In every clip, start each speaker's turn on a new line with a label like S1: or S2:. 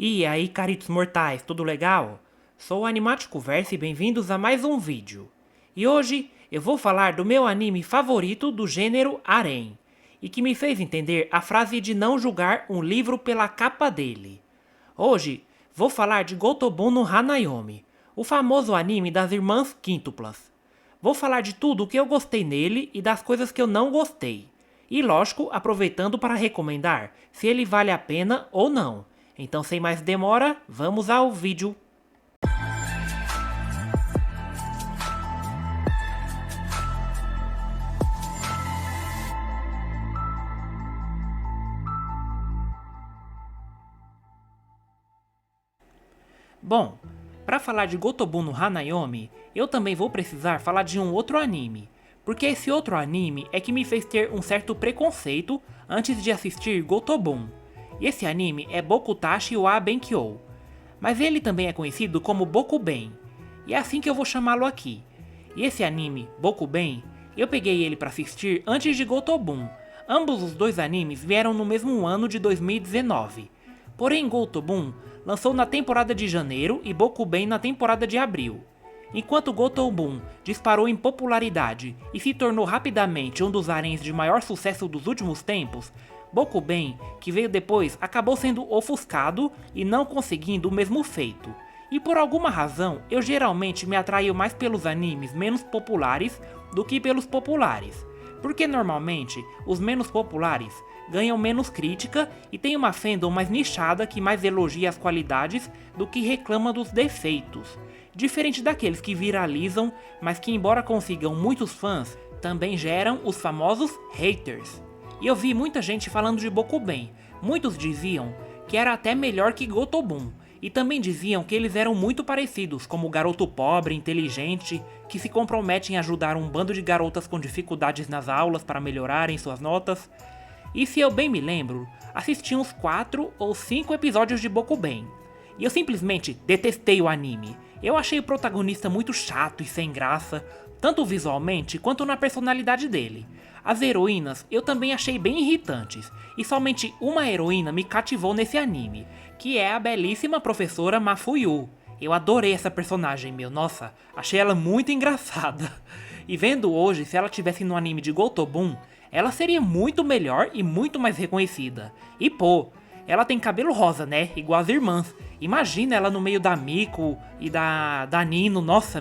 S1: E aí, caritos mortais, tudo legal? Sou o Animático Verso e bem-vindos a mais um vídeo. E hoje eu vou falar do meu anime favorito do gênero harem, e que me fez entender a frase de não julgar um livro pela capa dele. Hoje vou falar de Gotobun no Hanayomi, o famoso anime das irmãs quíntuplas. Vou falar de tudo o que eu gostei nele e das coisas que eu não gostei. E lógico, aproveitando para recomendar se ele vale a pena ou não. Então, sem mais demora, vamos ao vídeo. Bom, para falar de Gotobun no Hanayomi, eu também vou precisar falar de um outro anime. Porque esse outro anime é que me fez ter um certo preconceito antes de assistir Gotobun. E esse anime é Bokutashi wa Benkyou, mas ele também é conhecido como Bokuben, e é assim que eu vou chamá-lo aqui. E esse anime, Bokuben, eu peguei ele para assistir antes de Gotobun. Ambos os dois animes vieram no mesmo ano de 2019. Porém, Gotobun lançou na temporada de janeiro e Bokuben na temporada de abril. Enquanto Gotobun disparou em popularidade e se tornou rapidamente um dos haréns de maior sucesso dos últimos tempos, Bokuben, que veio depois, acabou sendo ofuscado e não conseguindo o mesmo feito. E por alguma razão, eu geralmente me atraio mais pelos animes menos populares do que pelos populares. Porque normalmente, os menos populares ganham menos crítica e tem uma fandom mais nichada que mais elogia as qualidades do que reclama dos defeitos. Diferente daqueles que viralizam, mas que embora consigam muitos fãs, também geram os famosos haters. E eu vi muita gente falando de Bokuben, muitos diziam que era até melhor que Gotobun, e também diziam que eles eram muito parecidos, como o garoto pobre, inteligente, que se compromete em ajudar um bando de garotas com dificuldades nas aulas para melhorarem suas notas. E se eu bem me lembro, assisti uns 4 ou 5 episódios de Bokuben, e eu simplesmente detestei o anime. Eu achei o protagonista muito chato e sem graça, tanto visualmente quanto na personalidade dele. As heroínas eu também achei bem irritantes, e somente uma heroína me cativou nesse anime, que é a belíssima professora Mafuyu. Eu adorei essa personagem, nossa, achei ela muito engraçada. E vendo hoje, se ela tivesse no anime de Gotobun, ela seria muito melhor e muito mais reconhecida. E pô, ela tem cabelo rosa, né, igual as irmãs. Imagina ela no meio da Miko e da Nino, nossa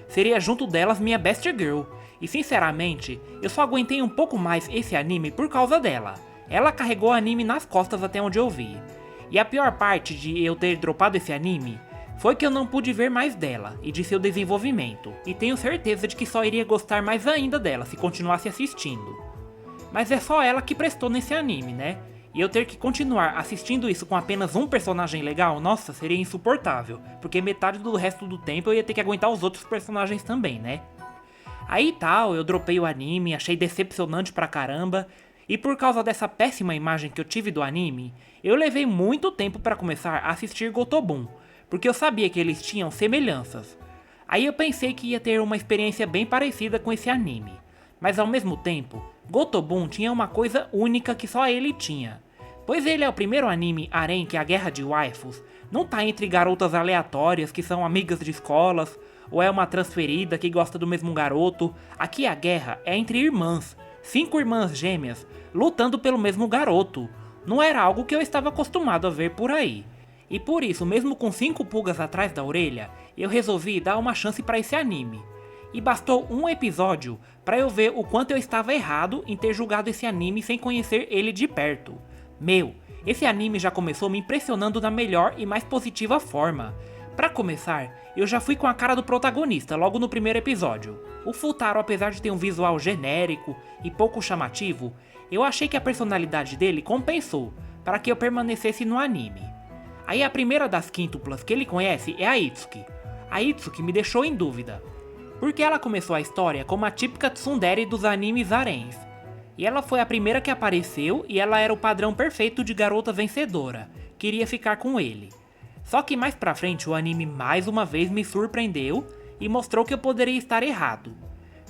S1: seria junto delas minha best girl. E sinceramente, eu só aguentei um pouco mais esse anime por causa dela. Ela carregou o anime nas costas até onde eu vi. E a pior parte de eu ter dropado esse anime foi que eu não pude ver mais dela e de seu desenvolvimento. E tenho certeza de que só iria gostar mais ainda dela se continuasse assistindo. Mas é só ela que prestou nesse anime, né? E eu ter que continuar assistindo isso com apenas um personagem legal, nossa, seria insuportável. Porque metade do resto do tempo eu ia ter que aguentar os outros personagens também, né? Aí tal, eu dropei o anime, achei decepcionante pra caramba, e por causa dessa péssima imagem que eu tive do anime, eu levei muito tempo pra começar a assistir Gotobun, porque eu sabia que eles tinham semelhanças. Aí eu pensei que ia ter uma experiência bem parecida com esse anime, mas ao mesmo tempo, Gotobun tinha uma coisa única que só ele tinha. Pois ele é o primeiro anime harem que a guerra de waifus não tá entre garotas aleatórias que são amigas de escolas, ou é uma transferida que gosta do mesmo garoto. Aqui a guerra é entre irmãs, 5 irmãs gêmeas, lutando pelo mesmo garoto. Não era algo que eu estava acostumado a ver por aí. E por isso, mesmo com 5 pulgas atrás da orelha, eu resolvi dar uma chance para esse anime. E bastou um episódio para eu ver o quanto eu estava errado em ter julgado esse anime sem conhecer ele de perto. Esse anime já começou me impressionando da melhor e mais positiva forma. Pra começar, eu já fui com a cara do protagonista logo no primeiro episódio. O Futaro, apesar de ter um visual genérico e pouco chamativo, eu achei que a personalidade dele compensou para que eu permanecesse no anime. Aí a primeira das quíntuplas que ele conhece é a Itsuki. A Itsuki me deixou em dúvida, porque ela começou a história como a típica tsundere dos animes haréns. E ela foi a primeira que apareceu e ela era o padrão perfeito de garota vencedora, queria ficar com ele. Só que mais pra frente o anime mais uma vez me surpreendeu e mostrou que eu poderia estar errado.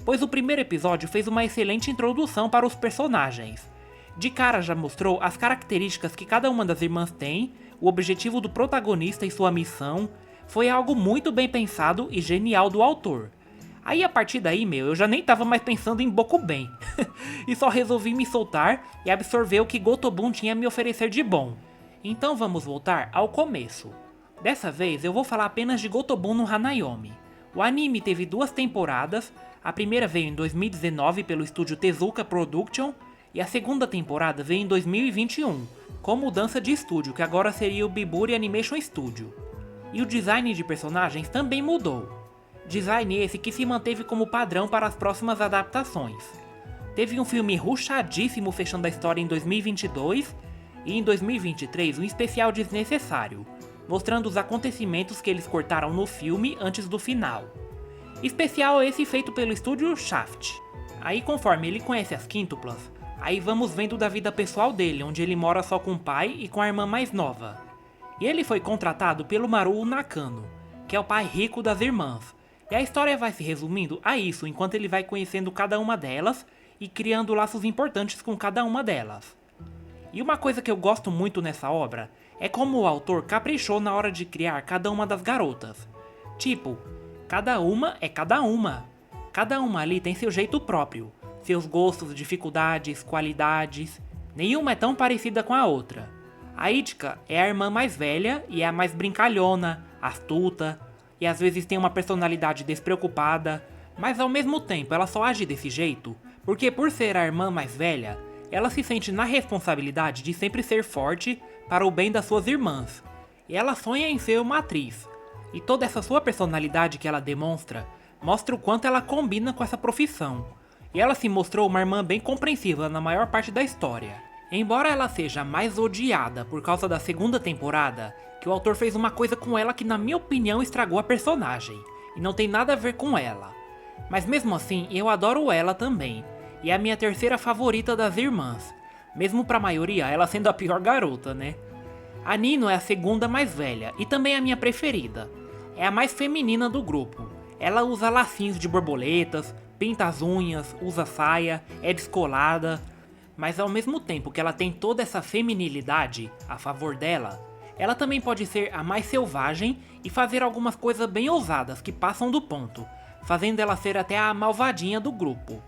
S1: Pois o primeiro episódio fez uma excelente introdução para os personagens. De cara já mostrou as características que cada uma das irmãs tem, o objetivo do protagonista e sua missão, foi algo muito bem pensado e genial do autor. Aí a partir daí, eu já nem tava mais pensando em Bokuben, e só resolvi me soltar e absorver o que Gotobun tinha a me oferecer de bom. Então vamos voltar ao começo. Dessa vez eu vou falar apenas de Gotobun no Hanayomi. O anime teve 2 temporadas, a primeira veio em 2019 pelo estúdio Tezuka Production, e a segunda temporada veio em 2021, com mudança de estúdio, que agora seria o Biburi Animation Studio. E o design de personagens também mudou. Design esse que se manteve como padrão para as próximas adaptações. Teve um filme rushadíssimo fechando a história em 2022, e em 2023 um especial desnecessário, mostrando os acontecimentos que eles cortaram no filme antes do final. Especial esse feito pelo estúdio Shaft. Aí conforme ele conhece as quíntuplas, aí vamos vendo da vida pessoal dele, onde ele mora só com o pai e com a irmã mais nova. E ele foi contratado pelo Maruo Nakano, que é o pai rico das irmãs. E a história vai se resumindo a isso, enquanto ele vai conhecendo cada uma delas e criando laços importantes com cada uma delas. E uma coisa que eu gosto muito nessa obra é como o autor caprichou na hora de criar cada uma das garotas. Tipo, cada uma é cada uma. Cada uma ali tem seu jeito próprio, seus gostos, dificuldades, qualidades. Nenhuma é tão parecida com a outra. A Ichika é a irmã mais velha e é a mais brincalhona, astuta, e às vezes tem uma personalidade despreocupada, mas ao mesmo tempo ela só age desse jeito porque por ser a irmã mais velha, ela se sente na responsabilidade de sempre ser forte para o bem das suas irmãs, e ela sonha em ser uma atriz, e toda essa sua personalidade que ela demonstra, mostra o quanto ela combina com essa profissão, e ela se mostrou uma irmã bem compreensiva na maior parte da história. Embora ela seja mais odiada por causa da segunda temporada, que o autor fez uma coisa com ela que na minha opinião estragou a personagem, e não tem nada a ver com ela. Mas mesmo assim, eu adoro ela também, e é a minha terceira favorita das irmãs, mesmo pra maioria ela sendo a pior garota, né? A Nino é a segunda mais velha, e também a minha preferida. É a mais feminina do grupo. Ela usa lacinhos de borboletas, pinta as unhas, usa saia, é descolada, mas ao mesmo tempo que ela tem toda essa feminilidade a favor dela, ela também pode ser a mais selvagem e fazer algumas coisas bem ousadas que passam do ponto, fazendo ela ser até a malvadinha do grupo.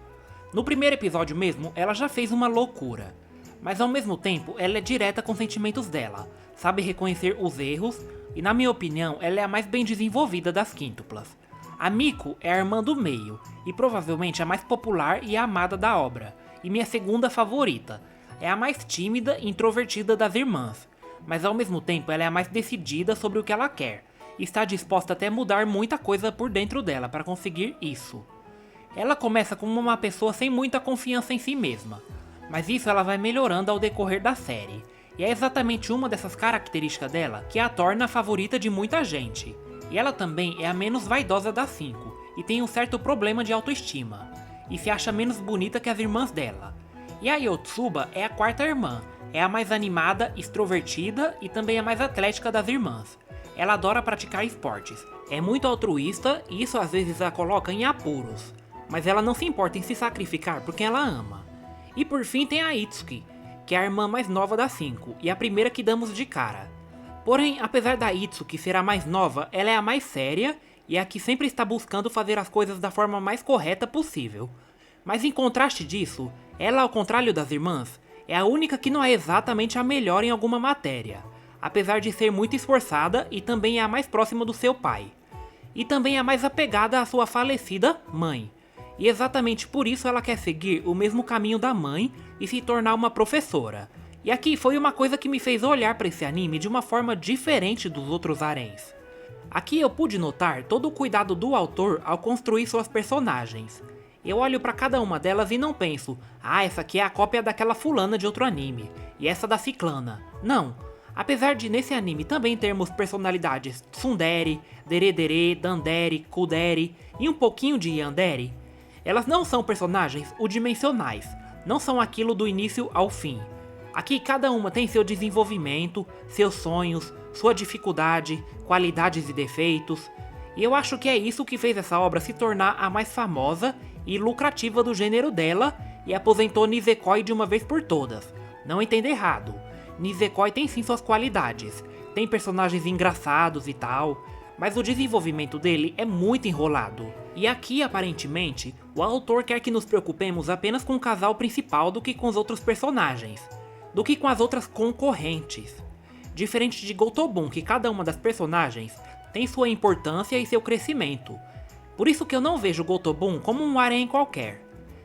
S1: No primeiro episódio mesmo, ela já fez uma loucura, mas ao mesmo tempo ela é direta com os sentimentos dela, sabe reconhecer os erros, e na minha opinião ela é a mais bem desenvolvida das quíntuplas. A Miko é a irmã do meio, e provavelmente a mais popular e amada da obra, e minha segunda favorita. É a mais tímida e introvertida das irmãs, mas ao mesmo tempo ela é a mais decidida sobre o que ela quer, e está disposta até a mudar muita coisa por dentro dela para conseguir isso. Ela começa como uma pessoa sem muita confiança em si mesma, mas isso ela vai melhorando ao decorrer da série, e é exatamente uma dessas características dela que a torna a favorita de muita gente. E ela também é a menos vaidosa das 5, e tem um certo problema de autoestima, e se acha menos bonita que as irmãs dela. E a Yotsuba é a quarta irmã, é a mais animada, extrovertida e também a mais atlética das irmãs. Ela adora praticar esportes, é muito altruísta e isso às vezes a coloca em apuros, mas ela não se importa em se sacrificar por quem ela ama. E por fim tem a Itsuki, que é a irmã mais nova das 5 e a primeira que damos de cara. Porém, apesar da Itsuki ser a mais nova, ela é a mais séria e é a que sempre está buscando fazer as coisas da forma mais correta possível. Mas em contraste disso, ela, ao contrário das irmãs, é a única que não é exatamente a melhor em alguma matéria, apesar de ser muito esforçada e também é a mais próxima do seu pai. E também é a mais apegada à sua falecida mãe. E exatamente por isso ela quer seguir o mesmo caminho da mãe e se tornar uma professora. E aqui foi uma coisa que me fez olhar para esse anime de uma forma diferente dos outros haréns. Aqui eu pude notar todo o cuidado do autor ao construir suas personagens. Eu olho para cada uma delas e não penso, essa aqui é a cópia daquela fulana de outro anime, e essa da ciclana. Não. Apesar de nesse anime também termos personalidades tsundere, deredere, dandere, kudere e um pouquinho de yandere, elas não são personagens unidimensionais, não são aquilo do início ao fim. Aqui cada uma tem seu desenvolvimento, seus sonhos, sua dificuldade, qualidades e defeitos, e eu acho que é isso que fez essa obra se tornar a mais famosa e lucrativa do gênero dela e aposentou Nisekoi de uma vez por todas. Não entenda errado, Nisekoi tem sim suas qualidades, tem personagens engraçados e tal, mas o desenvolvimento dele é muito enrolado. E aqui, aparentemente, o autor quer que nos preocupemos apenas com o casal principal do que com os outros personagens, do que com as outras concorrentes. Diferente de Gotobun, que cada uma das personagens tem sua importância e seu crescimento. Por isso que eu não vejo Gotobun como um harém qualquer.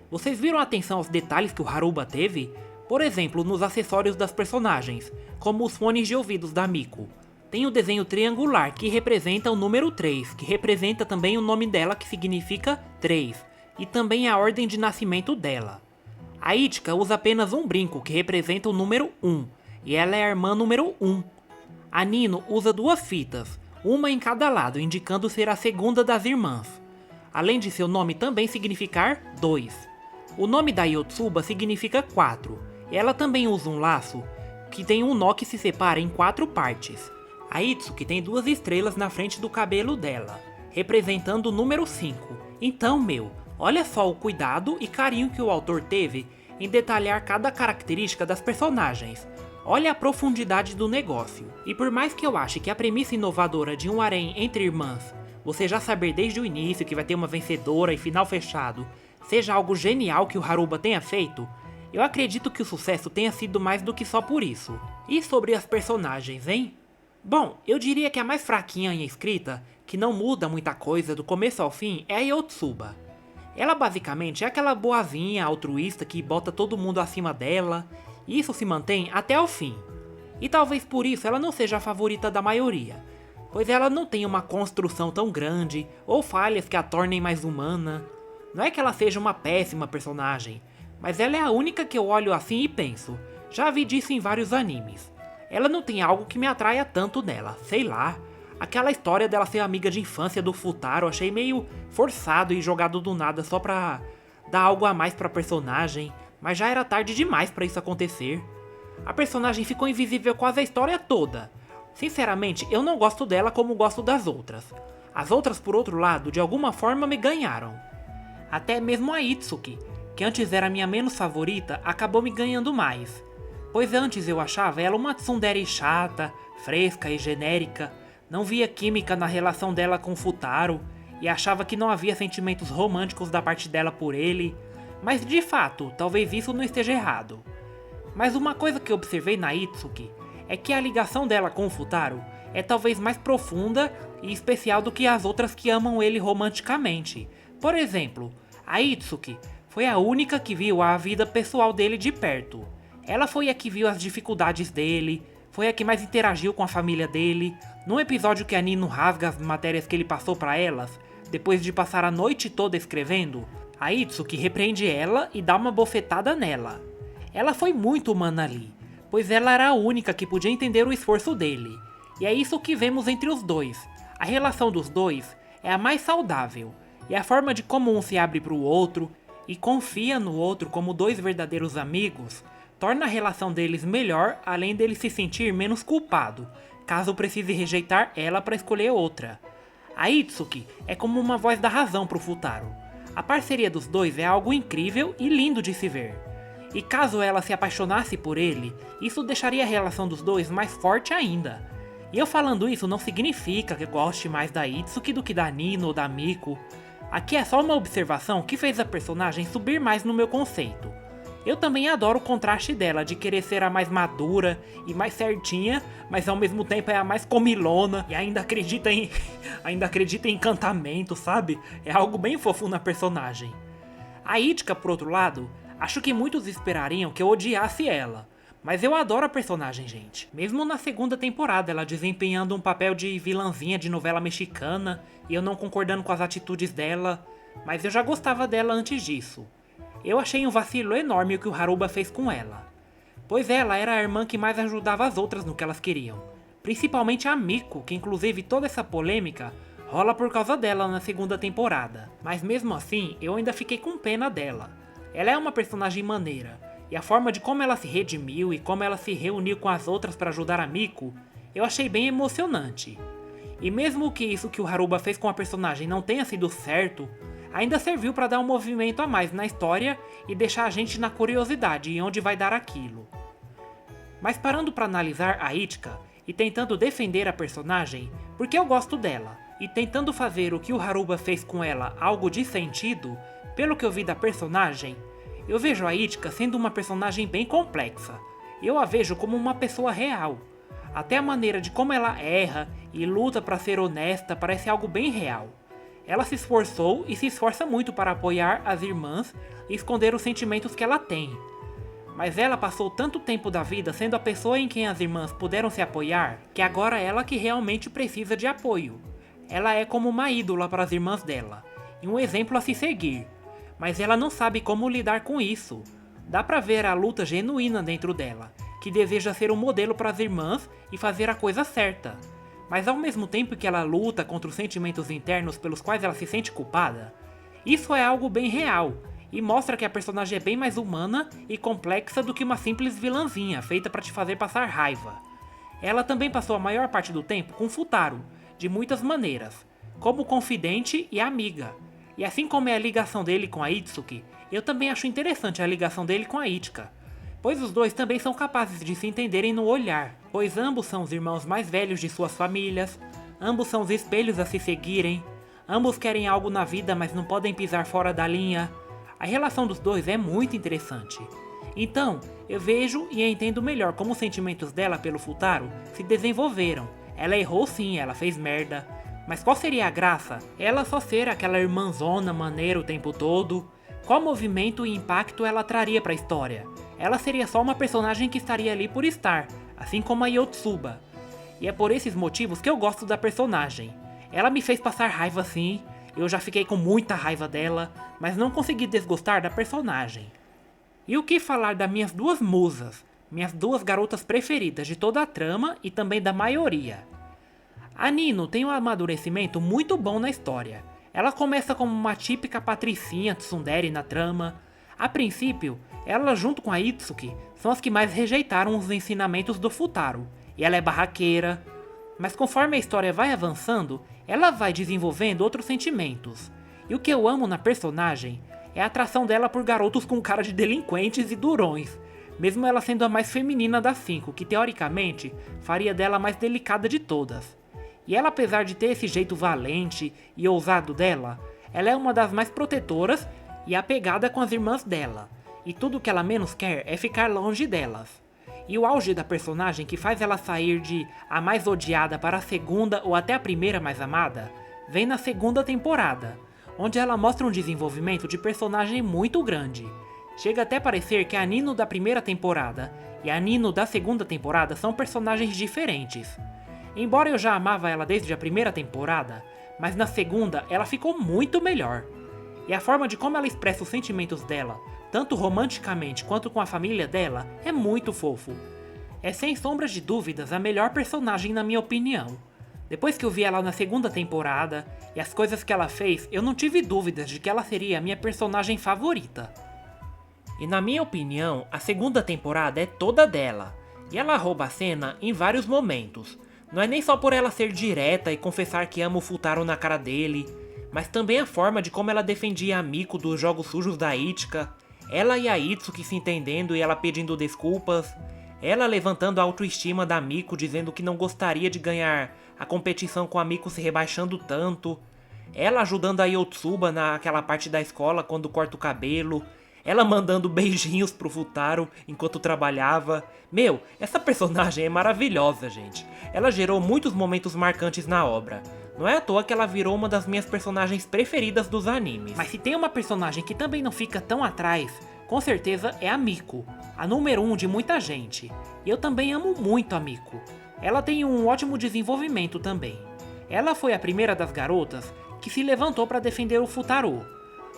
S1: Vocês viram a atenção aos detalhes que o Haruba teve? Por exemplo, nos acessórios das personagens, como os fones de ouvidos da Miko. Tem o desenho triangular, que representa o número 3, que representa também o nome dela, que significa 3, e também a ordem de nascimento dela. A Ichika usa apenas um brinco, que representa o número 1, e ela é a irmã número 1. A Nino usa duas fitas, uma em cada lado, indicando ser a segunda das irmãs, além de seu nome também significar 2. O nome da Yotsuba significa 4, e ela também usa um laço, que tem um nó que se separa em 4 partes. A Itsuki tem 2 estrelas na frente do cabelo dela, representando o número 5. Então, olha só o cuidado e carinho que o autor teve em detalhar cada característica das personagens. Olha a profundidade do negócio. E por mais que eu ache que a premissa inovadora de um harém entre irmãs, você já saber desde o início que vai ter uma vencedora e final fechado, seja algo genial que o Haruba tenha feito, eu acredito que o sucesso tenha sido mais do que só por isso. E sobre as personagens, hein? Bom, eu diria que a mais fraquinha em escrita, que não muda muita coisa do começo ao fim, é a Yotsuba. Ela basicamente é aquela boazinha altruísta que bota todo mundo acima dela, e isso se mantém até o fim. E talvez por isso ela não seja a favorita da maioria, pois ela não tem uma construção tão grande, ou falhas que a tornem mais humana. Não é que ela seja uma péssima personagem, mas ela é a única que eu olho assim e penso, já vi disso em vários animes. Ela não tem algo que me atraia tanto nela, sei lá. Aquela história dela ser amiga de infância do Futaro, achei meio forçado e jogado do nada só pra dar algo a mais pra personagem, mas já era tarde demais pra isso acontecer. A personagem ficou invisível quase a história toda. Sinceramente, eu não gosto dela como gosto das outras. As outras, por outro lado, de alguma forma me ganharam. Até mesmo a Itsuki, que antes era minha menos favorita, acabou me ganhando mais. Pois antes eu achava ela uma tsundere chata, fresca e genérica, não via química na relação dela com Futaro, e achava que não havia sentimentos românticos da parte dela por ele, mas de fato, talvez isso não esteja errado. Mas uma coisa que eu observei na Itsuki é que a ligação dela com o Futaro é talvez mais profunda e especial do que as outras que amam ele romanticamente. Por exemplo, a Itsuki foi a única que viu a vida pessoal dele de perto. Ela foi a que viu as dificuldades dele, foi a que mais interagiu com a família dele. Num episódio que a Nino rasga as matérias que ele passou pra elas, depois de passar a noite toda escrevendo, a Itsuki repreende ela e dá uma bofetada nela. Ela foi muito humana ali, pois ela era a única que podia entender o esforço dele. E é isso que vemos entre os dois. A relação dos dois é a mais saudável, e a forma de como um se abre pro outro e confia no outro como dois verdadeiros amigos torna a relação deles melhor, além dele se sentir menos culpado, caso precise rejeitar ela para escolher outra. A Itsuki é como uma voz da razão pro Futaro. A parceria dos dois é algo incrível e lindo de se ver. E caso ela se apaixonasse por ele, isso deixaria a relação dos dois mais forte ainda. E eu falando isso não significa que eu goste mais da Itsuki do que da Nino ou da Miko. Aqui é só uma observação que fez a personagem subir mais no meu conceito. Eu também adoro o contraste dela, de querer ser a mais madura e mais certinha, mas ao mesmo tempo é a mais comilona e ainda acredita em encantamento, sabe? É algo bem fofo na personagem. A Ichika, por outro lado, acho que muitos esperariam que eu odiasse ela, mas eu adoro a personagem, gente. Mesmo na segunda temporada, ela desempenhando um papel de vilãzinha de novela mexicana e eu não concordando com as atitudes dela, mas eu já gostava dela antes disso. Eu achei um vacilo enorme o que o Haruba fez com ela, pois ela era a irmã que mais ajudava as outras no que elas queriam, principalmente a Miko, que inclusive toda essa polêmica rola por causa dela na segunda temporada, mas mesmo assim eu ainda fiquei com pena dela. Ela é uma personagem maneira, e a forma de como ela se redimiu e como ela se reuniu com as outras para ajudar a Miko, eu achei bem emocionante. E mesmo que isso que o Haruba fez com a personagem não tenha sido certo, ainda serviu para dar um movimento a mais na história e deixar a gente na curiosidade em onde vai dar aquilo. Mas parando para analisar a Ichika, e tentando defender a personagem porque eu gosto dela, e tentando fazer o que o Haruba fez com ela algo de sentido, pelo que eu vi da personagem, eu vejo a Ichika sendo uma personagem bem complexa. Eu a vejo como uma pessoa real. Até a maneira de como ela erra e luta para ser honesta parece algo bem real. Ela se esforçou e se esforça muito para apoiar as irmãs e esconder os sentimentos que ela tem. Mas ela passou tanto tempo da vida sendo a pessoa em quem as irmãs puderam se apoiar, que agora é ela que realmente precisa de apoio. Ela é como uma ídola para as irmãs dela, e um exemplo a se seguir. Mas ela não sabe como lidar com isso. Dá pra ver a luta genuína dentro dela, que deseja ser um modelo para as irmãs e fazer a coisa certa. Mas ao mesmo tempo que ela luta contra os sentimentos internos pelos quais ela se sente culpada, isso é algo bem real, e mostra que a personagem é bem mais humana e complexa do que uma simples vilãzinha feita para te fazer passar raiva. Ela também passou a maior parte do tempo com Futaro, de muitas maneiras, como confidente e amiga. E assim como é a ligação dele com a Itsuki, eu também acho interessante a ligação dele com a Ichika, pois os dois também são capazes de se entenderem no olhar, pois ambos são os irmãos mais velhos de suas famílias, ambos são os espelhos a se seguirem, ambos querem algo na vida mas não podem pisar fora da linha. A relação dos dois é muito interessante. Então, eu vejo e entendo melhor como os sentimentos dela pelo Futaro se desenvolveram. Ela errou sim, ela fez merda, mas qual seria a graça? Ela só ser aquela irmãzona maneira o tempo todo? Qual movimento e impacto ela traria pra história? Ela seria só uma personagem que estaria ali por estar, assim como a Yotsuba. E é por esses motivos que eu gosto da personagem. Ela me fez passar raiva sim, eu já fiquei com muita raiva dela, mas não consegui desgostar da personagem. E o que falar das minhas duas musas, minhas duas garotas preferidas de toda a trama e também da maioria. A Nino tem um amadurecimento muito bom na história. Ela começa como uma típica patricinha tsundere na trama. A princípio, ela junto com a Itsuki são as que mais rejeitaram os ensinamentos do Futaro, e ela é barraqueira. Mas conforme a história vai avançando, ela vai desenvolvendo outros sentimentos. E o que eu amo na personagem é a atração dela por garotos com cara de delinquentes e durões, mesmo ela sendo a mais feminina das 5, que teoricamente faria dela a mais delicada de todas. E ela, apesar de ter esse jeito valente e ousado dela, ela é uma das mais protetoras e apegada com as irmãs dela, e tudo que ela menos quer é ficar longe delas. E o auge da personagem que faz ela sair de a mais odiada para a segunda ou até a primeira mais amada, vem na segunda temporada, onde ela mostra um desenvolvimento de personagem muito grande. Chega até parecer que a Nino da primeira temporada e a Nino da segunda temporada são personagens diferentes. Embora eu já amava ela desde a primeira temporada, mas na segunda ela ficou muito melhor. E a forma de como ela expressa os sentimentos dela, tanto romanticamente quanto com a família dela, é muito fofo. É sem sombras de dúvidas a melhor personagem na minha opinião. Depois que eu vi ela na segunda temporada e as coisas que ela fez, eu não tive dúvidas de que ela seria a minha personagem favorita. E na minha opinião, a segunda temporada é toda dela, e ela rouba a cena em vários momentos. Não é nem só por ela ser direta e confessar que ama o Futaro na cara dele, mas também a forma de como ela defendia a Miko dos jogos sujos da Ichika, ela e a Itsuki se entendendo e ela pedindo desculpas, ela levantando a autoestima da Miko dizendo que não gostaria de ganhar a competição com a Miko se rebaixando tanto, ela ajudando a Yotsuba naquela parte da escola quando corta o cabelo, ela mandando beijinhos pro Futaro enquanto trabalhava. Meu, essa personagem é maravilhosa, gente. Ela gerou muitos momentos marcantes na obra. Não é à toa que ela virou uma das minhas personagens preferidas dos animes. Mas se tem uma personagem que também não fica tão atrás, com certeza é a Miko, a número 1 de muita gente. E eu também amo muito a Miko. Ela tem um ótimo desenvolvimento também. Ela foi a primeira das garotas que se levantou para defender o Futaro.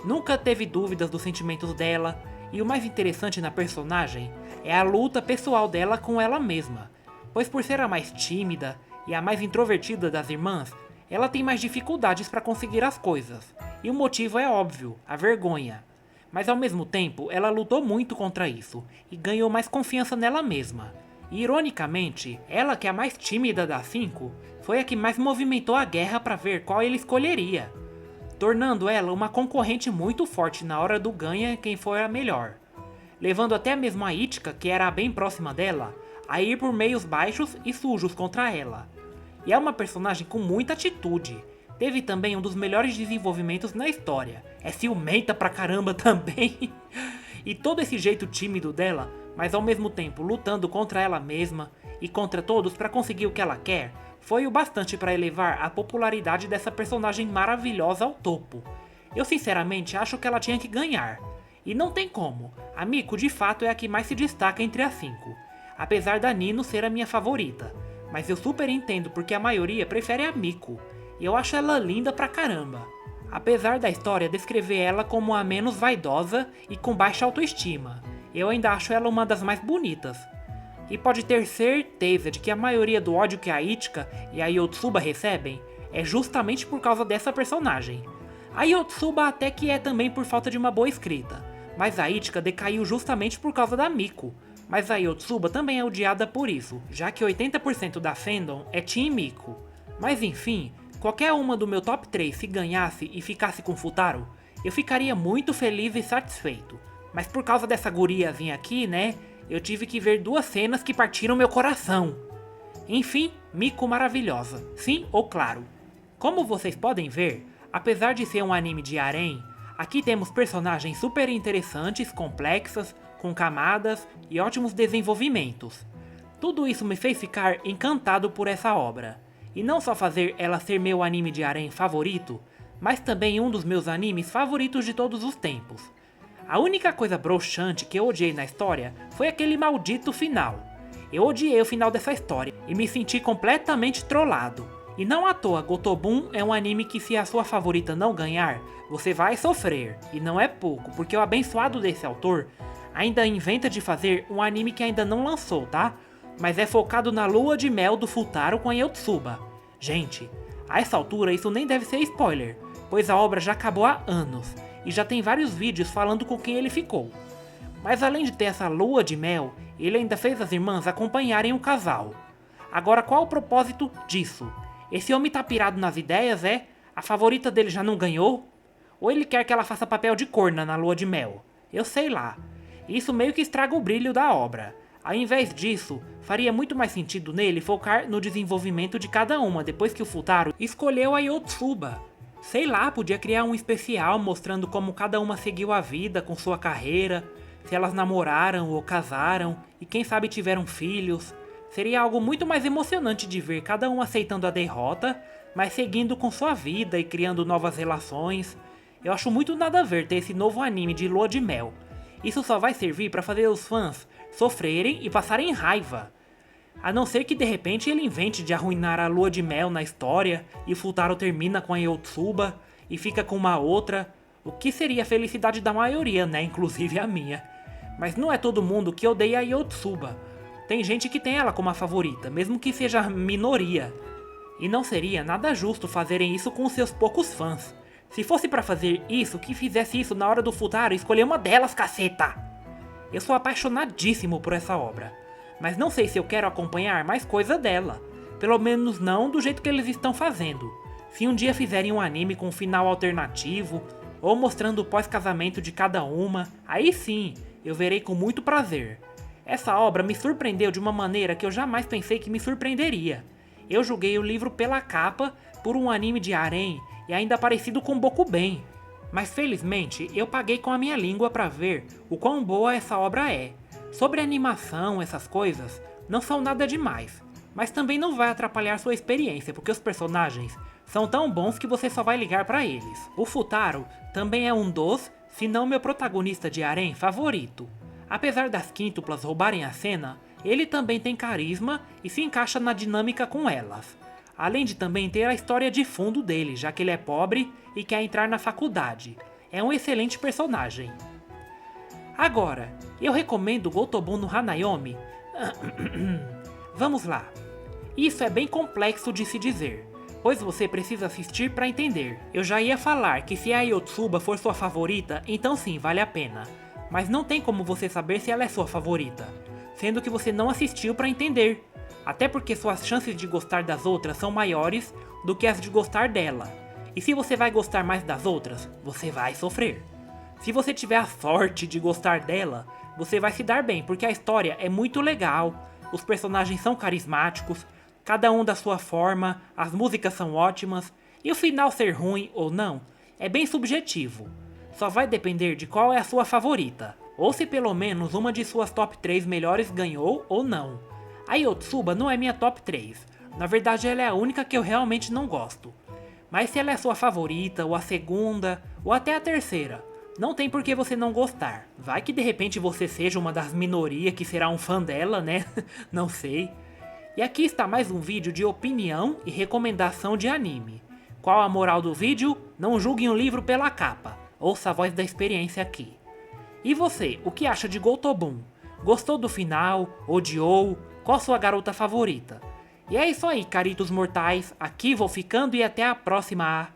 S1: Nunca teve dúvidas dos sentimentos dela, e o mais interessante na personagem é a luta pessoal dela com ela mesma, pois por ser a mais tímida e a mais introvertida das irmãs, ela tem mais dificuldades para conseguir as coisas, e o motivo é óbvio, a vergonha. Mas ao mesmo tempo, ela lutou muito contra isso, e ganhou mais confiança nela mesma. E ironicamente, ela que é a mais tímida das 5, foi a que mais movimentou a guerra para ver qual ele escolheria, tornando ela uma concorrente muito forte na hora do ganha quem for a melhor. Levando até mesmo a Ichika, que era bem próxima dela, a ir por meios baixos e sujos contra ela. E é uma personagem com muita atitude. Teve também um dos melhores desenvolvimentos na história. É ciumenta pra caramba também. E todo esse jeito tímido dela, mas ao mesmo tempo lutando contra ela mesma e contra todos pra conseguir o que ela quer, foi o bastante pra elevar a popularidade dessa personagem maravilhosa ao topo. Eu sinceramente acho que ela tinha que ganhar. E não tem como, a Miko de fato é a que mais se destaca entre as 5. Apesar da Nino ser a minha favorita. Mas eu super entendo porque a maioria prefere a Miko. E eu acho ela linda pra caramba. Apesar da história descrever ela como a menos vaidosa e com baixa autoestima, eu ainda acho ela uma das mais bonitas. E pode ter certeza de que a maioria do ódio que a Ichika e a Yotsuba recebem é justamente por causa dessa personagem. A Yotsuba até que é também por falta de uma boa escrita, mas a Ichika decaiu justamente por causa da Miko. Mas a Yotsuba também é odiada por isso, já que 80% da fandom é Team Miko. Mas enfim, qualquer uma do meu top 3 se ganhasse e ficasse com Futaro, eu ficaria muito feliz e satisfeito. Mas por causa dessa guriazinha aqui, né, eu tive que ver 2 cenas que partiram meu coração. Enfim, Miko maravilhosa, sim ou claro. Como vocês podem ver, apesar de ser um anime de harém, aqui temos personagens super interessantes, complexas, com camadas e ótimos desenvolvimentos. Tudo isso me fez ficar encantado por essa obra. E não só fazer ela ser meu anime de harém favorito, mas também um dos meus animes favoritos de todos os tempos. A única coisa broxante que eu odiei na história foi aquele maldito final. Eu odiei o final dessa história e me senti completamente trollado. E não à toa, Gotobun é um anime que se a sua favorita não ganhar, você vai sofrer. E não é pouco, porque o abençoado desse autor ainda inventa de fazer um anime que ainda não lançou, tá? Mas é focado na lua de mel do Futaro com a Yotsuba. Gente, a essa altura isso nem deve ser spoiler, pois a obra já acabou há anos, e já tem vários vídeos falando com quem ele ficou. Mas além de ter essa lua de mel, ele ainda fez as irmãs acompanharem o casal. Agora qual o propósito disso? Esse homem tá pirado nas ideias, é? A favorita dele já não ganhou? Ou ele quer que ela faça papel de corna na lua de mel? Eu sei lá. Isso meio que estraga o brilho da obra. Ao invés disso, faria muito mais sentido nele focar no desenvolvimento de cada uma depois que o Futaro escolheu a Yotsuba. Sei lá, podia criar um especial mostrando como cada uma seguiu a vida com sua carreira, se elas namoraram ou casaram e quem sabe tiveram filhos. Seria algo muito mais emocionante de ver cada um aceitando a derrota, mas seguindo com sua vida e criando novas relações. Eu acho muito nada a ver ter esse novo anime de lua de mel. Isso só vai servir para fazer os fãs sofrerem e passarem raiva. A não ser que de repente ele invente de arruinar a lua de mel na história e o Futaro termina com a Yotsuba e fica com uma outra, o que seria a felicidade da maioria, né, inclusive a minha. Mas não é todo mundo que odeia a Yotsuba. Tem gente que tem ela como a favorita, mesmo que seja minoria. E não seria nada justo fazerem isso com os seus poucos fãs. Se fosse pra fazer isso, que fizesse isso na hora do Futaro e escolher uma delas, caceta! Eu sou apaixonadíssimo por essa obra, mas não sei se eu quero acompanhar mais coisa dela. Pelo menos não do jeito que eles estão fazendo. Se um dia fizerem um anime com um final alternativo, ou mostrando o pós-casamento de cada uma, aí sim, eu verei com muito prazer. Essa obra me surpreendeu de uma maneira que eu jamais pensei que me surpreenderia. Eu julguei o livro pela capa, por um anime de harém, e ainda parecido com Bokuben. Mas felizmente, eu paguei com a minha língua pra ver o quão boa essa obra é. Sobre animação, essas coisas, não são nada demais. Mas também não vai atrapalhar sua experiência, porque os personagens são tão bons que você só vai ligar pra eles. O Futaro também é um dos, se não meu protagonista de harém favorito. Apesar das quíntuplas roubarem a cena, ele também tem carisma e se encaixa na dinâmica com elas. Além de também ter a história de fundo dele, já que ele é pobre e quer entrar na faculdade. É um excelente personagem. Agora, eu recomendo Gotobun no Hanayomi? Vamos lá. Isso é bem complexo de se dizer, pois você precisa assistir para entender. Eu já ia falar que se a Yotsuba for sua favorita, então sim, vale a pena. Mas não tem como você saber se ela é sua favorita, sendo que você não assistiu para entender. Até porque suas chances de gostar das outras são maiores do que as de gostar dela. E se você vai gostar mais das outras, você vai sofrer. Se você tiver a sorte de gostar dela, você vai se dar bem, porque a história é muito legal, os personagens são carismáticos, cada um da sua forma, as músicas são ótimas, e o final ser ruim ou não é bem subjetivo. Só vai depender de qual é a sua favorita, ou se pelo menos uma de suas top 3 melhores ganhou ou não. A Yotsuba não é minha top 3, na verdade ela é a única que eu realmente não gosto. Mas se ela é sua favorita, ou a segunda, ou até a terceira, não tem por que você não gostar. Vai que de repente você seja uma das minorias que será um fã dela, né? Não sei. E aqui está mais um vídeo de opinião e recomendação de anime. Qual a moral do vídeo? Não julguem o livro pela capa. Ouça a voz da experiência aqui. E você, o que acha de Gotobun? Gostou do final? Odiou? Qual sua garota favorita? E é isso aí, caritos mortais. Aqui vou ficando e até a próxima.